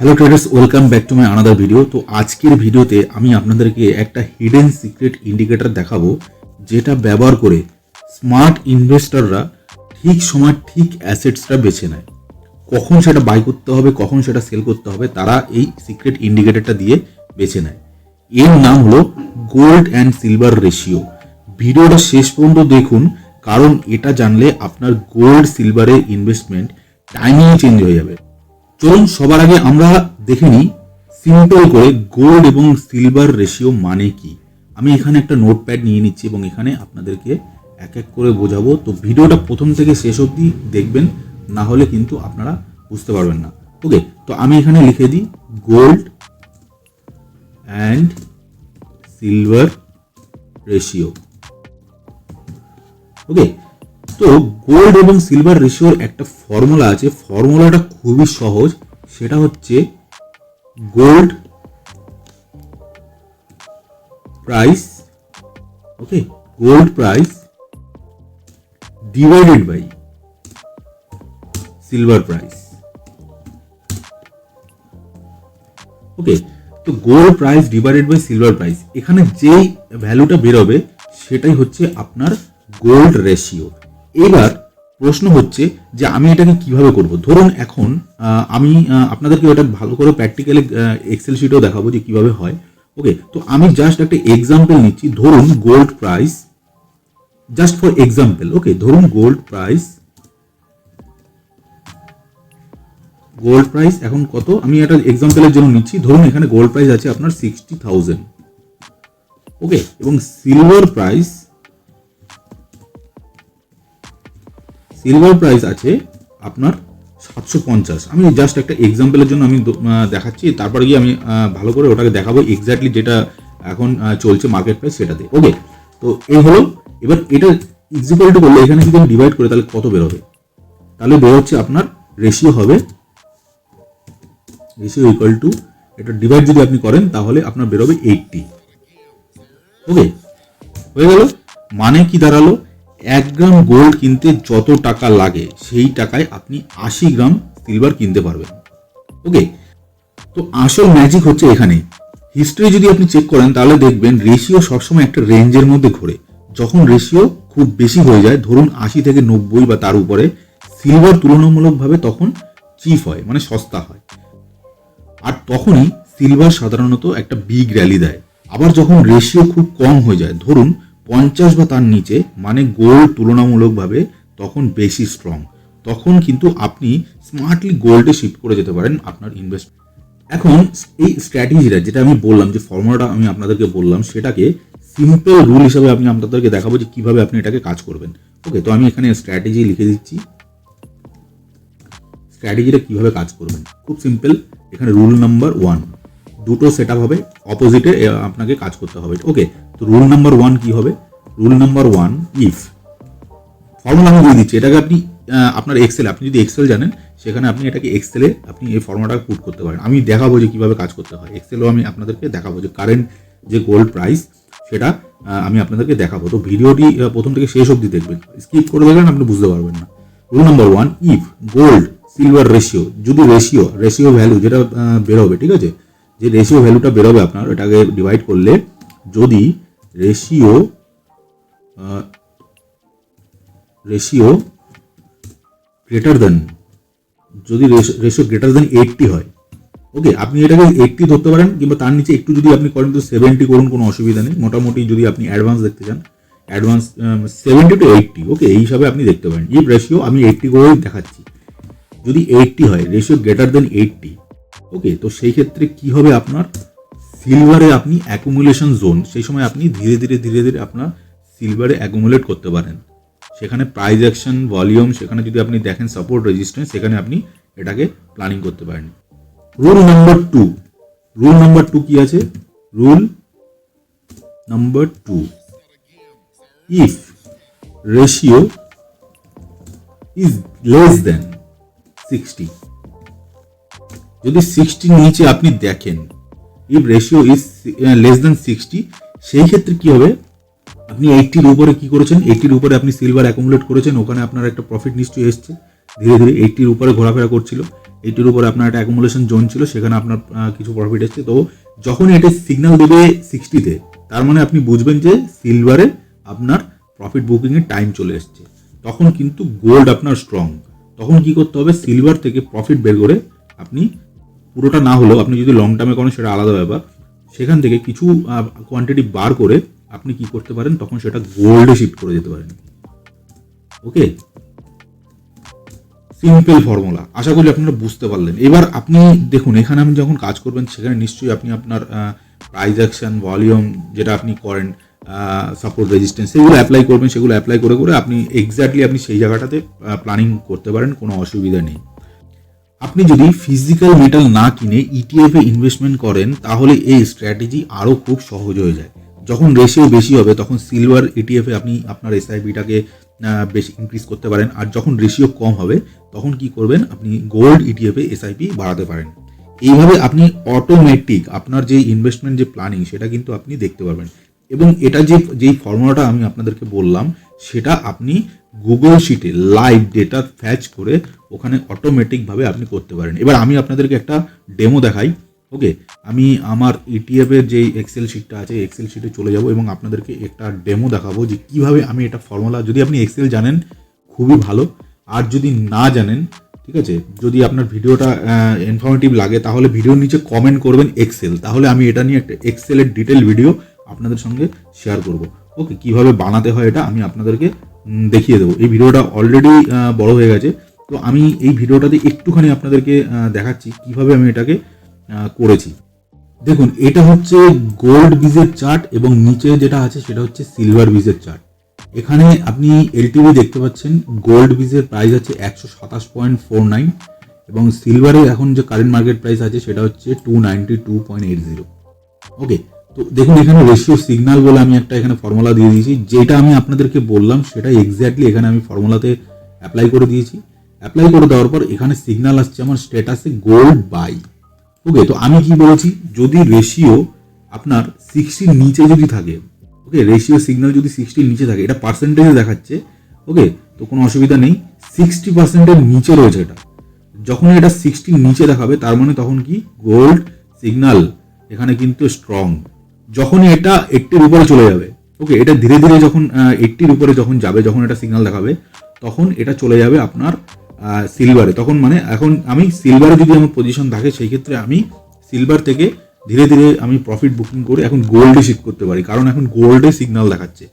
Hello traders, welcome back to my another video. তো আজকের ভিডিওতে আমি আপনাদেরকে একটা হিডেন সিক্রেট ইন্ডিকেটর দেখাবো, যেটা ব্যবহার করে স্মার্ট ইনভেস্টররা ঠিক সময় ঠিক অ্যাসেটসটা বেছে নেয়। কখন সেটা বাই করতে হবে, কখন সেটা সেল করতে হবে, তারা এই সিক্রেট ইন্ডিকেটরটা দিয়ে বেছে নেয়। এর নাম হলো গোল্ড অ্যান্ড সিলভার রেশিও। ভিডিওটা শেষ পর্যন্ত দেখুন, কারণ এটা জানলে আপনার গোল্ড সিলভারের ইনভেস্টমেন্ট টাইমিং চেঞ্জ হয়ে যাবে। চলুন সবার আগে আমরা দেখে নিই সিম্পল করে গোল্ড এবং সিলভার রেশিও মানে কি। আমি এখানে একটা নোটপ্যাড নিয়ে নিচ্ছি এবং এখানে আপনাদেরকে এক এক করে বোঝাবো। তো ভিডিওটা প্রথম থেকে শেষ অবধি দেখবেন, না হলে কিন্তু আপনারা বুঝতে পারবেন না। ওকে, তো আমি এখানে লিখে দিই গোল্ড অ্যান্ড সিলভার রেশিও। ওকে, তো গোল্ড এবং সিলভার রেশিওর একটা ফর্মুলা আছে। ফর্মুলাটা খুবই সহজ, সেটা হচ্ছে gold price, okay, gold price divided by silver price. Okay, তো gold price divided by silver price, এখানে যেই ভ্যালুটা বেরোবে সেটাই হচ্ছে আপনার গোল্ড রেশিও। এবার প্রশ্ন হচ্ছে যে আমি এটাকে কিভাবে করব। ধরুন এখন আমি আপনাদেরকে এটা ভালো করে প্র্যাকটিক্যালি এক্সেল শিটেও দেখাবো যে কিভাবে হয়। ওকে, তো আমি জাস্ট একটা এক্সাম্পল নিচ্ছি। ধরুন gold price, just for example, okay, ধরুন গোল্ড প্রাইস এখন কত, আমি একটা এক্সাম্পলের জন্য নিচ্ছি। ধরুন এখানে গোল্ড প্রাইস আছে আপনার 60,000, ওকে, এবং সিলভার প্রাইস আছে আপনার 750। আমি জাস্ট একটা এক্সাম্পলের জন্য আমি দেখাচ্ছি, তারপরে গিয়ে আমি ভালো করে ওটাকে দেখাবো এক্স্যাক্টলি যেটা এখন চলছে মার্কেট প্রাইস সেটাতে। ওকে, তো এই হলো। এবার এটা ইকুয়াল টু করলে এখানে যদি আমি ডিভাইড করি তাহলে কত বেরোবে, তাহলে বেরোচ্ছে আপনার রেশিও হবে, রেশিও ইকুয়াল টু, এটা ডিভাইড যদি আপনি করেন তাহলে আপনার বেরোবে 80। ওকে, হয়ে গেল। মানে কি দাঁড়ালো, 1 গ্রাম গোল্ড কিনতে যত টাকা লাগে সেই টাকায় আপনি 80 গ্রাম সিলভার কিনতে পারবেন। ওকে, তো আসল ম্যাজিক হচ্ছে এখানে। হিস্ট্রি যদি আপনি চেক করেন তাহলে দেখবেন রেশিও সবসময় একটা রেঞ্জের মধ্যে ঘোরে। যখন রেশিও খুব বেশি হয়ে যায়, ধরুন 80 থেকে 90 বা তার উপরে, সিলভার তুলনামূলকভাবে তখন চিপ হয়, মানে সস্তা হয়, আর তখনই সিলভার সাধারণত একটা বিগ র্যালি দেয়। আবার যখন রেশিও খুব কম হয়ে যায়, ধরুন 50 বা তার নিচে, মানে গোল্ড তুলনামূলকভাবে তখন বেশি স্ট্রং, তখন কিন্তু আপনি স্মার্টলি গোল্ডে শিফট করে যেতে পারেন আপনার ইনভেস্ট। এখন এই স্ট্র্যাটেজিটা যেটা আমি বললাম, যে ফর্মুলাটা আমি আপনাদেরকে বললাম, সেটাকে সিম্পল রুল হিসেবে আমি আপনাদেরকে দেখাবো যে কিভাবে আপনি এটাকে কাজ করবেন। ওকে, তো আমি এখানে স্ট্র্যাটেজি লিখে দিচ্ছি। স্ট্র্যাটেজিটা কিভাবে কাজ করবেন খুব সিম্পল। এখানে রুল নাম্বার 1, দুটো সেট আপ হবে, অপোজিটে আপনাকে কাজ করতে হবে। ওকে, তো রুল নাম্বার 1 কি হবে? রুল নাম্বার 1, ইফ, ফর্মুলা আমি দিয়ে দিচ্ছি, এটাকে আপনি আপনার এক্সেল, আপনি যদি এক্সেল জানেন সেখানে আপনি এটাকে এক্সেলে আপনি এই ফর্মুলাটাকে পুট করতে পারেন। আমি দেখাবো যে কিভাবে কাজ করতে হয়, এক্সেলও আমি আপনাদেরকে দেখাবো যে কারেন্ট যে গোল্ড প্রাইস সেটা আমি আপনাদেরকে দেখাবো। তো ভিডিওটি প্রথম থেকে শেষ অবধি দেখবেন, স্কিপ করে দেখবেন আপনি বুঝতে পারবেন না। Rule number 1, if gold silver ratio, যদি রেশিও ভ্যালু যেটা বেরোবে, ঠিক আছে, যে রেশিও ভ্যালুটা বেরোবে আপনার, এটাকে ডিভাইড করলে যদি রেশিও গ্রেটার দেন, যদি রেশিও গ্রেটার দেন 80 হয়, ওকে, আপনি এটাকে 80 ধরতে পারেন, কিংবা তার নিচে একটু যদি আপনি করেন তো 70 করুন, কোনো অসুবিধা নেই। মোটামুটি যদি আপনি অ্যাডভান্স দেখতে চান, অ্যাডভান্স 70 to 80, ওকে, এই হিসাবে আপনি দেখতে পারেন। ইফ রেশিও, আমি 80 করেই দেখাচ্ছি, যদি 80 হয়, রেশিও গ্রেটার দেন 80, ওকে, তো সেই ক্ষেত্রে কি হবে, আপনার সিলভারে আপনি অ্যাকুমুলেশন জোন, সেই সময় আপনি ধীরে ধীরে আপনার সিলভারে অ্যাকুমুলেট করতে পারেন। সেখানে প্রাইস অ্যাকশন, ভলিউম, সেখানে যদি আপনি দেখেন সাপোর্ট, রেজিস্ট্যান্স, সেখানে আপনি এটাকে প্ল্যানিং করতে পারেন। রুল নাম্বার 2 কি আছে? Rule number 2, if ratio is less than 60, যদি 60 নিচে আপনি দেখেন, if ratio is less than 60, সেই ক্ষেত্রে কি হবে, আপনি 80-র উপরে কি করেছেন, 80-র উপরে আপনি সিলভার অ্যাকুমুলেট করেছেন, ওখানে আপনার একটা প্রফিট নিশ্চয়ই এসছে, ধীরে ধীরে 80-র উপরে ঘোরাফেরা করছিল। এইটির উপরে আপনার একটা অ্যাকুমুলেশন জোন ছিল, সেখানে আপনার কিছু প্রফিট এসছে। তো যখন এটা সিগন্যাল দেবে 60-তে, তার মানে আপনি বুঝবেন যে সিলভারে আপনার প্রফিট বুকিংয়ের টাইম চলে এসছে। তখন কিন্তু গোল্ড আপনার স্ট্রং। তখন কি করতে হবে, সিলভার থেকে প্রফিট বের করে আপনি পুরোটা না হলেও, আপনি যদি লং টার্মে করেন সেটা আলাদা ব্যাপার, সেখান থেকে কিছু কোয়ান্টিটি বার করে আপনি কি করতে পারেন, তখন সেটা গোল্ডে শিফট করে যেতে পারেন। ওকে, সিম্পল ফর্মুলা, আশা করি আপনারা বুঝতে পারলেন। এবার আপনি দেখুন, এখানে আপনি যখন কাজ করবেন সেখানে নিশ্চয়ই আপনি আপনার প্রাইস অ্যাকশন, ভলিউম যেটা আপনি করেন, সাপোর্ট, রেজিস্ট্যান্স, সেগুলো অ্যাপ্লাই করবেন। সেগুলো অ্যাপ্লাই করে করে আপনি এক্স্যাক্টলি আপনি সেই জায়গাটাতে প্ল্যানিং করতে পারেন, কোনো অসুবিধা নেই। আপনি যদি ফিজিক্যাল মেটাল না কিনে ইটিএফে ইনভেস্টমেন্ট করেন, তাহলে এই স্ট্র্যাটেজি আরও খুব সহজ হয়ে যায়। যখন রেশিও বেশি হবে তখন সিলভার ইটিএফে আপনি আপনার এসআইপিটাকে বেশি ইনক্রিজ করতে পারেন, আর যখন রেশিও কম হবে তখন কি করবেন, আপনি গোল্ড ইটিএফে এসআইপি বাড়াতে পারেন। এইভাবে আপনি অটোমেটিক আপনার যে ইনভেস্টমেন্ট যে প্ল্যানিং সেটা কিন্তু আপনি দেখতে পারবেন। এবং এটা যেই ফর্মুলাটা আমি আপনাদেরকে বললাম, সেটা আপনি গুগল শিটে লাইভ ডেটা ফ্যাচ করে ওখানে অটোমেটিকভাবে আপনি করতে পারেন। এবার আমি আপনাদেরকে একটা ডেমো দেখাই। ওকে, আমি আমার ইটিএফের যে এক্সেল শিটটা আছে, এক্সেল শিটে চলে যাব এবং আপনাদেরকে একটা ডেমো দেখাবো যে কিভাবে আমি এটা ফর্মুলা, যদি আপনি এক্সেল জানেন খুবই ভালো, আর যদি না জানেন, ঠিক আছে, যদি আপনার ভিডিওটা ইনফরমেটিভ লাগে তাহলে ভিডিওর নিচে কমেন্ট করবেন এক্সেল, তাহলে আমি এটা নিয়ে একটা এক্সেলের ডিটেল ভিডিও আপনাদের সঙ্গে শেয়ার করব। ওকে, কিভাবে বানাতে হয় এটা আমি আপনাদেরকে দেখিয়ে দেবো। এই ভিডিওটা অলরেডি বড় হয়ে গেছে, তো আমি এই ভিডিওটাতে একটুখানি আপনাদেরকে দেখাচ্ছি কিভাবে আমি এটাকে করেছি। দেখুন, এটা হচ্ছে গোল্ড বিজের চার্ট এবং নিচে যেটা আছে সেটা হচ্ছে সিলভার বিজের চার্ট। এখানে আপনি এলটিভি দেখতে পাচ্ছেন, গোল্ড বিজের প্রাইস আছে 127.49 এবং সিলভারের এখন যে কারেন্ট মার্কেট প্রাইস আছে সেটা হচ্ছে 292.80। ওকে, তো দেখুন এখানে রেশিও সিগন্যাল বলে আমি একটা এখানে ফর্মুলা দিয়ে দিয়েছি, যেটা আমি আপনাদেরকে বললাম সেটা এক্স্যাক্টলি এখানে আমি ফর্মুলাতে অ্যাপ্লাই করে দিয়েছি। অ্যাপ্লাই করে দেওয়ার পর এখানে সিগন্যাল আসছে আমার স্ট্যাটাসে গোল্ড বাই। ওকে, তো আমি কি বলেছি, যদি রেশিও আপনার 60 নিচে যদি থাকে, ওকে, রেশিও সিগন্যাল যদি 60 নিচে থাকে, এটা পার্সেন্টেজে দেখাচ্ছে। ওকে, তো কোনো অসুবিধা নেই, 60%-এর নিচে রয়েছে এটা। যখন এটা 60 নিচে দেখাবে তার মানে তখন কি গোল্ড সিগন্যাল এখানে কিন্তু স্ট্রং। যখনই এটা 80-র উপরে চলে যাবে, ওকে, এটা ধীরে ধীরে যখন 80-র উপরে যখন যাবে, যখন এটা সিগন্যাল দেখাবে তখন এটা চলে যাবে আপনার সিলভারে। তখন মানে এখন আমি সিলভারে যদি আমার পজিশন থাকে, সেই ক্ষেত্রে আমি সিলভার থেকে ধীরে ধীরে আমি প্রফিট বুকিং করে এখন গোল্ডে শিফট করতে পারি, কারণ এখন গোল্ডে সিগন্যাল দেখাচ্ছে।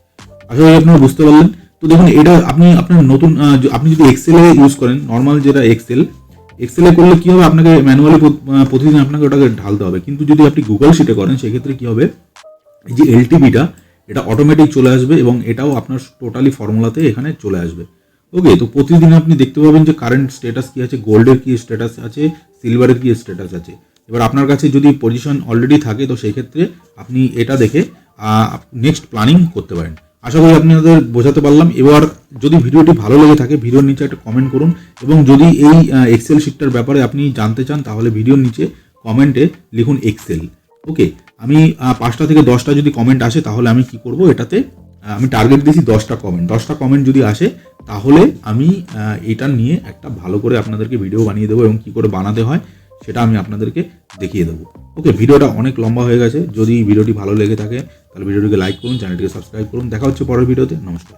আশা করি আপনারা বুঝতে পারলেন। তো দেখুন, এটা আপনি আপনার নতুন আপনি যদি এক্সেলে ইউজ করেন, নর্মাল যেটা এক্সেলে করলে কি হবে, আপনাকে ম্যানুয়ালি প্রতিদিন আপনাকে ওটাকে ঢালতে হবে। কিন্তু যদি আপনি গুগল শিটে করেন সেক্ষেত্রে কি হবে, এই যে এলটিভিটা এটা অটোমেটিক চলে আসবে এবং এটাও আপনার টোটালি ফর্মুলাতে এখানে চলে আসবে। ওকে, তো প্রতিদিন আপনি দেখতে পাবেন যে কারেন্ট স্ট্যাটাস কি আছে, গোল্ডের কি স্ট্যাটাস আছে, সিলভারের কি স্ট্যাটাস আছে। এবার আপনার কাছে যদি পজিশন অলরেডি থাকে তো সেই ক্ষেত্রে আপনি এটা দেখে নেক্সট প্ল্যানিং করতে পারেন। আশা করি আপনাদের বোঝাতে পারলাম। এবার যদি ভিডিওটি ভালো লেগে থাকে ভিডিওর নিচে একটা কমেন্ট করুন, এবং যদি এই এক্সেল শিটটার ব্যাপারে আপনি জানতে চান তাহলে ভিডিওর নিচে কমেন্টে লিখুন এক্সেল। ওকে, আমি 5টা থেকে 10টা যদি কমেন্ট আসে তাহলে আমি কি করব, এটাতে আমি টার্গেট দিয়েছি 10টা কমেন্ট। 10টা কমেন্ট যদি আসে তাহলে আমি এটা নিয়ে একটা ভালো করে আপনাদেরকে ভিডিও বানিয়ে দেবো এবং কী করে বানাতে হয় সেটা আমি আপনাদেরকে দেখিয়ে দেবো। ওকে, ভিডিওটা অনেক লম্বা হয়ে গেছে। যদি ভিডিওটি ভালো লেগে থাকে তাহলে ভিডিওটিকে লাইক করুন, চ্যানেলটিকে সাবস্ক্রাইব করুন। দেখা হচ্ছে পরের ভিডিওতে। নমস্কার।